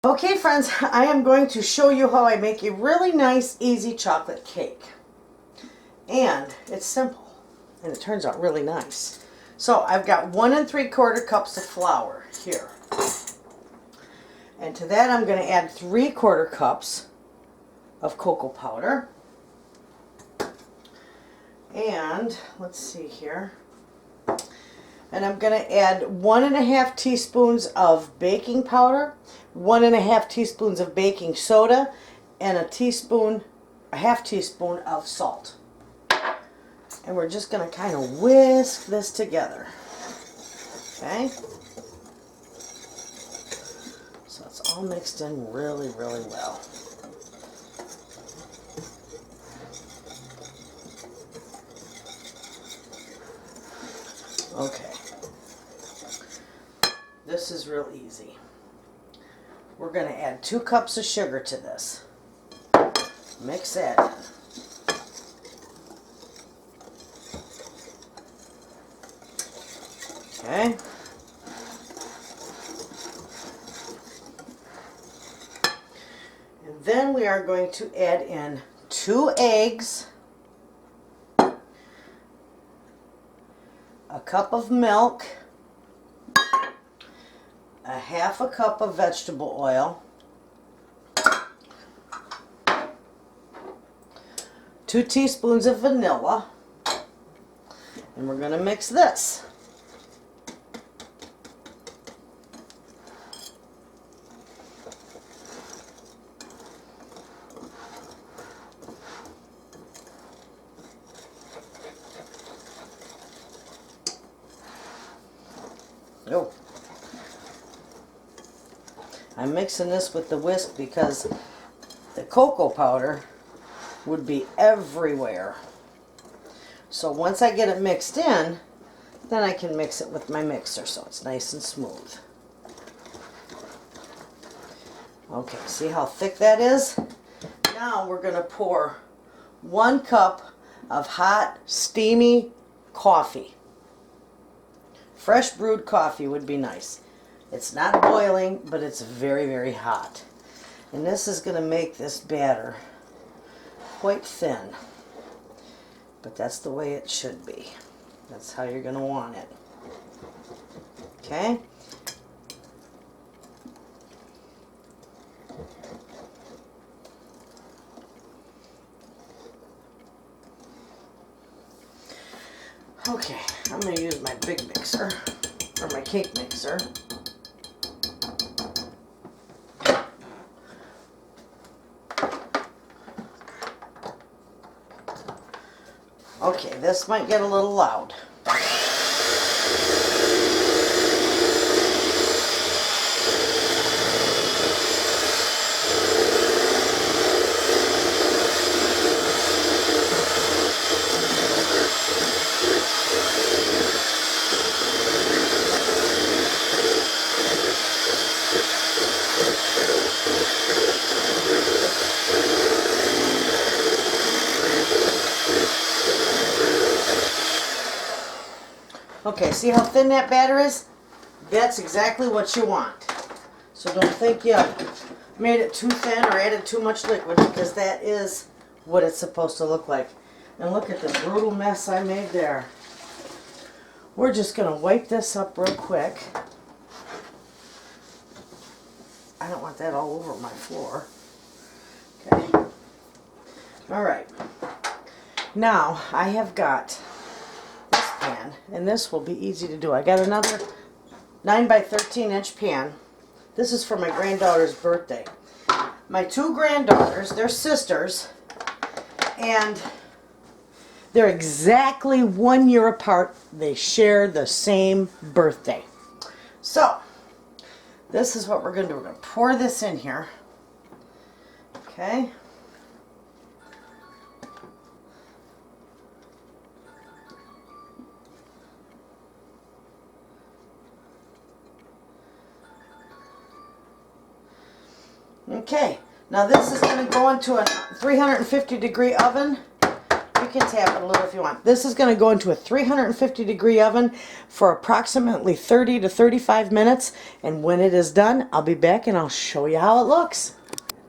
Okay friends, I am going to show you how I make a really nice, easy chocolate cake. And it's simple, and it turns out really nice. So I've got 1 3/4 cups of flour here. And to that I'm going to add 3/4 cups of cocoa powder. And let's see here. And I'm going to add 1½ teaspoons of baking powder, 1½ teaspoons of baking soda, and a half teaspoon of salt. And we're just going to kind of whisk this together. Okay? So it's all mixed in really, really well. Okay. This is real easy. We're going to add 2 cups of sugar to this. Mix that in. Okay. And then we are going to add in 2 eggs, a cup of milk, a half a cup of vegetable oil, 2 teaspoons of vanilla, and we're going to mix this. Oh. I'm mixing this with the whisk because the cocoa powder would be everywhere. So once I get it mixed in, then I can mix it with my mixer so it's nice and smooth. Okay, see how thick that is? Now we're going to pour 1 cup of hot, steamy coffee. Fresh brewed coffee would be nice. It's not boiling, but it's very, very hot. And this is going to make this batter quite thin. But that's the way it should be. That's how you're going to want it. Okay? Okay, I'm going to use my big mixer, or my cake mixer. Okay, this might get a little loud. Okay, see how thin that batter is? That's exactly what you want. So don't think you made it too thin or added too much liquid, because that is what it's supposed to look like. And look at the brutal mess I made there. We're just going to wipe this up real quick. I don't want that all over my floor. Okay. Alright. Now, I have got pan, and this will be easy to do. I got another 9 by 13 inch pan. This is for my granddaughter's birthday. My 2 granddaughters, they're sisters, and they're exactly 1 year apart. They share the same birthday. So, this is what we're going to do. We're going to pour this in here. Okay. Okay, now this is going to go into a 350-degree oven You can tap it a little if you want. This is going to go into a 350-degree oven for approximately 30 to 35 minutes. And when it is done, I'll be back and I'll show you how it looks.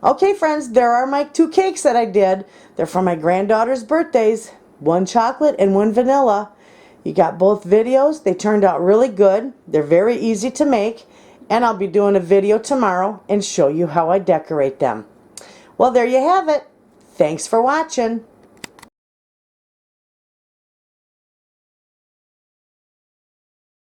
Okay, friends, there are my 2 cakes that I did. They're for my granddaughter's birthdays. 1 chocolate and 1 vanilla. You got both videos. They turned out really good. They're very easy to make. And I'll be doing a video tomorrow and show you how I decorate them. Well, there you have it. Thanks for watching.